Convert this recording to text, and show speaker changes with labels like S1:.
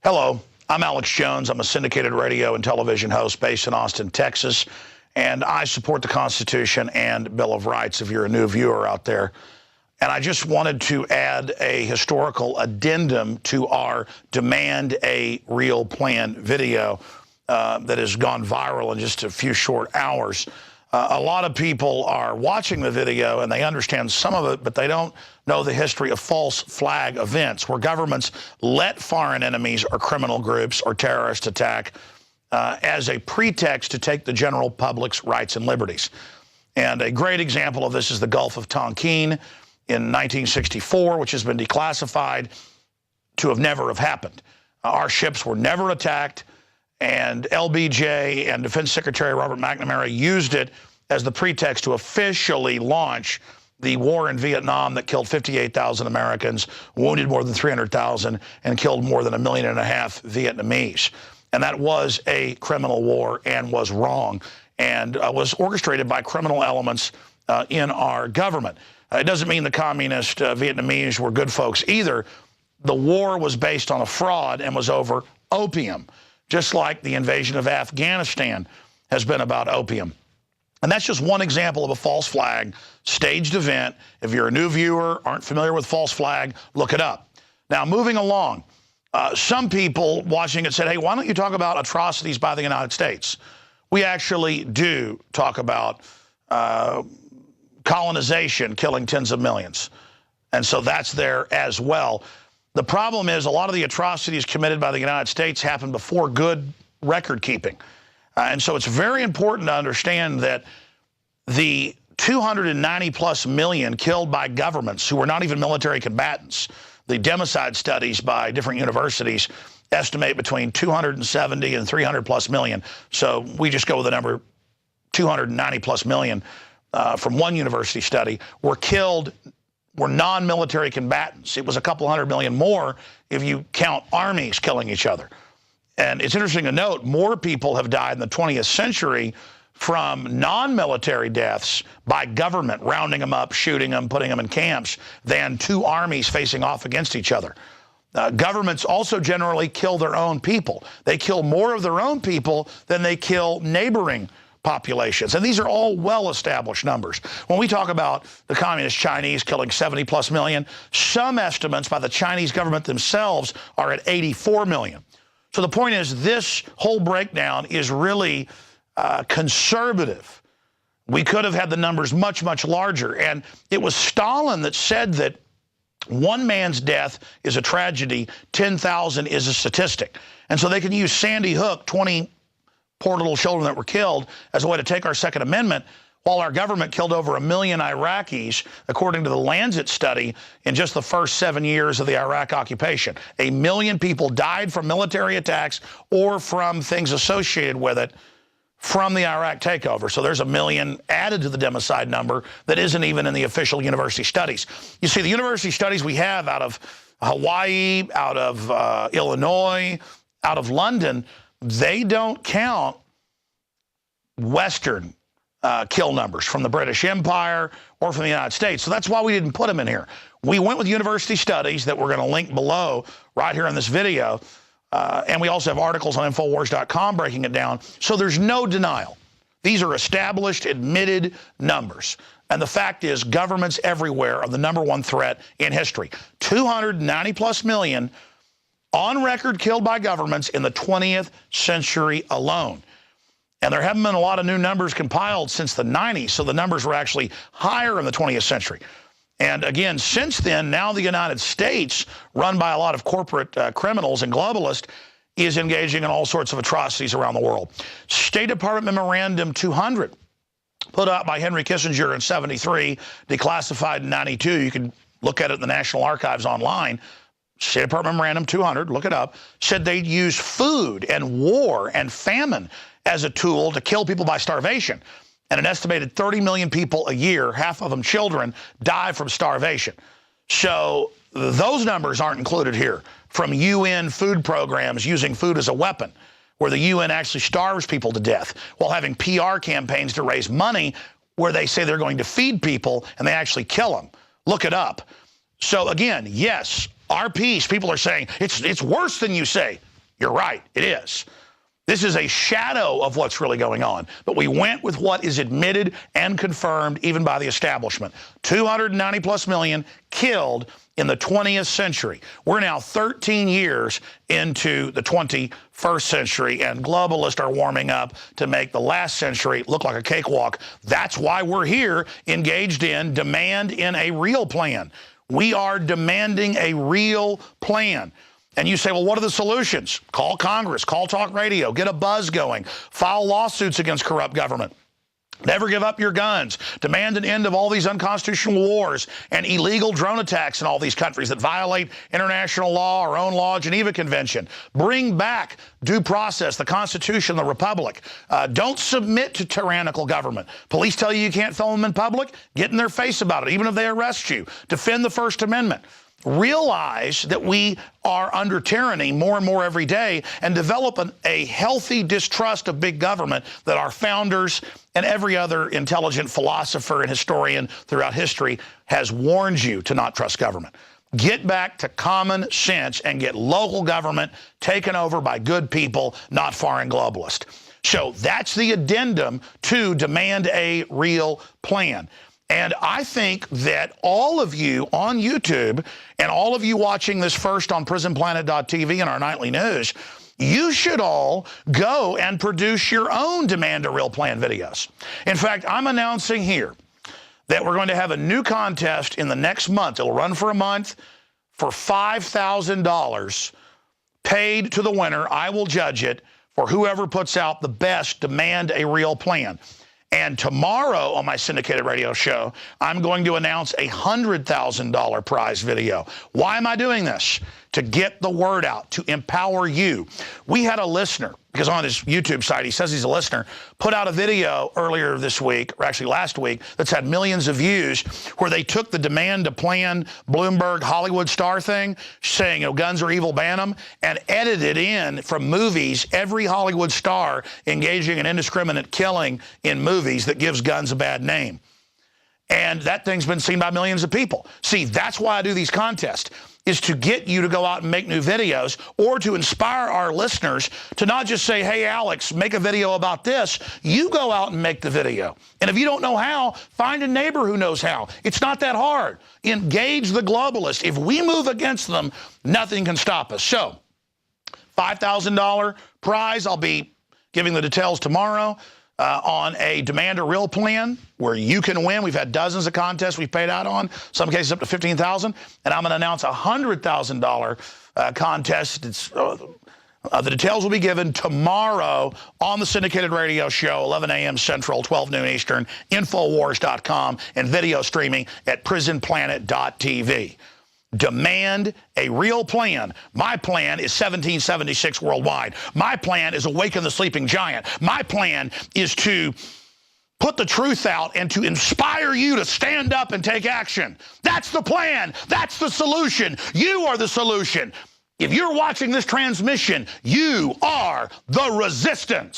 S1: Hello, I'm Alex Jones. I'm a syndicated radio and television host based in Austin, Texas, and I support the Constitution and Bill of Rights if you're a new viewer out there. And I just wanted to add a historical addendum to our Demand a Real Plan video that has gone viral in just a few short hours. A lot of people are watching the video and they understand some of it, but they don't know the history of false flag events where governments let foreign enemies or criminal groups or terrorists attack as a pretext to take the general public's rights and liberties. And a great example of this is the Gulf of Tonkin in 1964, which has been declassified to have never have happened. Our ships were never attacked, and LBJ and Defense Secretary Robert McNamara used it as the pretext to officially launch the war in Vietnam that killed 58,000 Americans, wounded more than 300,000, and killed more than 1.5 million Vietnamese. And that was a criminal war and was wrong and was orchestrated by criminal elements in our government. It doesn't mean the communist Vietnamese were good folks either. The war was based on a fraud and was over opium, just like the invasion of Afghanistan has been about opium. And that's just one example of a false flag staged event. If you're a new viewer, aren't familiar with false flag, look it up. Now, moving along, some people watching it said, hey, why don't you talk about atrocities by the United States? We actually do talk about colonization killing tens of millions. And so that's there as well. The problem is a lot of the atrocities committed by the United States happened before good record keeping. And so it's very important to understand that the 290+ million killed by governments who were not even military combatants, the democide studies by different universities estimate between 270 and 300+ million. So we just go with the number 290+ million from one university study were killed, were non-military combatants. It was a couple 100 million more if you count armies killing each other. And it's interesting to note, more people have died in the 20th century from non-military deaths by government, rounding them up, shooting them, putting them in camps, than two armies facing off against each other. Governments also generally kill their own people. They kill more of their own people than they kill neighboring populations. And these are all well-established numbers. When we talk about the communist Chinese killing 70+ million, some estimates by the Chinese government themselves are at 84 million. So the point is, this whole breakdown is really conservative. We could have had the numbers much, much larger. And it was Stalin that said that one man's death is a tragedy, 10,000 is a statistic. And so they can use Sandy Hook, 20 poor little children that were killed, as a way to take our Second Amendment, while our government killed over 1 million Iraqis, according to the Lancet study, in just the first 7 years of the Iraq occupation. 1 million people died from military attacks or from things associated with it from the Iraq takeover. So there's 1 million added to the democide number that isn't even in the official university studies. You see, the university studies we have out of Hawaii, out of Illinois, out of London, they don't count Western kill numbers from the British Empire or from the United States. So that's why we didn't put them in here. We went with university studies that we're going to link below right here in this video. And we also have articles on Infowars.com breaking it down. So there's no denial. These are established, admitted numbers. And the fact is, governments everywhere are the #1 threat in history. 290+ million on record killed by governments in the 20th century alone. And there haven't been a lot of new numbers compiled since the 90s, so the numbers were actually higher in the 20th century. And again, since then, now the United States, run by a lot of corporate criminals and globalists, is engaging in all sorts of atrocities around the world. State Department Memorandum 200, put out by Henry Kissinger in '73, declassified in '92. You can look at it in the National Archives online. State Department Memorandum 200, look it up, said they'd use food and war and famine as a tool to kill people by starvation. And an estimated 30 million people a year, half of them children, die from starvation. So those numbers aren't included here from UN food programs using food as a weapon, where the UN actually starves people to death while having PR campaigns to raise money where they say they're going to feed people and they actually kill them. Look it up. So again, yes, our peace, people are saying, it's worse than you say. You're right, it is. This is a shadow of what's really going on. But we went with what is admitted and confirmed even by the establishment. 290 plus million killed in the 20th century. We're now 13 years into the 21st century, and globalists are warming up to make the last century look like a cakewalk. That's why we're here, engaged in demand in a real plan. We are demanding a real plan. And you say, well, what are the solutions? Call Congress, call talk radio, get a buzz going, file lawsuits against corrupt government. Never give up your guns. Demand an end of all these unconstitutional wars and illegal drone attacks in all these countries that violate international law, our own law, Geneva Convention. Bring back due process, the Constitution, the Republic. Don't submit to tyrannical government. Police tell you can't film them in public, get in their face about it, even if they arrest you. Defend the First Amendment. Realize that we are under tyranny more and more every day, and develop a healthy distrust of big government that our founders and every other intelligent philosopher and historian throughout history has warned you to not trust government. Get back to common sense and get local government taken over by good people, not foreign globalists. So that's the addendum to demand a real plan. And I think that all of you on YouTube and all of you watching this first on prisonplanet.tv and our nightly news, you should all go and produce your own Demand a Real Plan videos. In fact, I'm announcing here that we're going to have a new contest in the next month. It'll run for a month for $5,000 paid to the winner. I will judge it for whoever puts out the best Demand a Real Plan. And tomorrow on my syndicated radio show, I'm going to announce a $100,000 prize video. Why am I doing this? To get the word out, to empower you. We had a listener, because on his YouTube site, he says he's a listener, put out a video earlier this week, or actually last week, that's had millions of views, where they took the Demand a Plan Bloomberg Hollywood star thing, saying, you know, guns are evil, ban them, and edited in from movies every Hollywood star engaging in indiscriminate killing in movies that gives guns a bad name. And that thing's been seen by millions of people. See, that's why I do these contests, is to get you to go out and make new videos, or to inspire our listeners to not just say, hey, Alex, make a video about this. You go out and make the video. And if you don't know how, find a neighbor who knows how. It's not that hard. Engage the globalists. If we move against them, nothing can stop us. So, $5,000 prize. I'll be giving the details tomorrow. On a Demand a Real Plan where you can win. We've had dozens of contests we've paid out on, some cases up to $15,000, and I'm going to announce a $100,000 contest. The details will be given tomorrow on the syndicated radio show, 11 a.m. Central, 12 noon Eastern, Infowars.com, and video streaming at prisonplanet.tv. Demand a real plan. My plan is 1776 worldwide. My plan is awaken the sleeping giant. My plan is to put the truth out and to inspire you to stand up and take action. That's the plan. That's the solution. You are the solution. If you're watching this transmission, you are the resistance.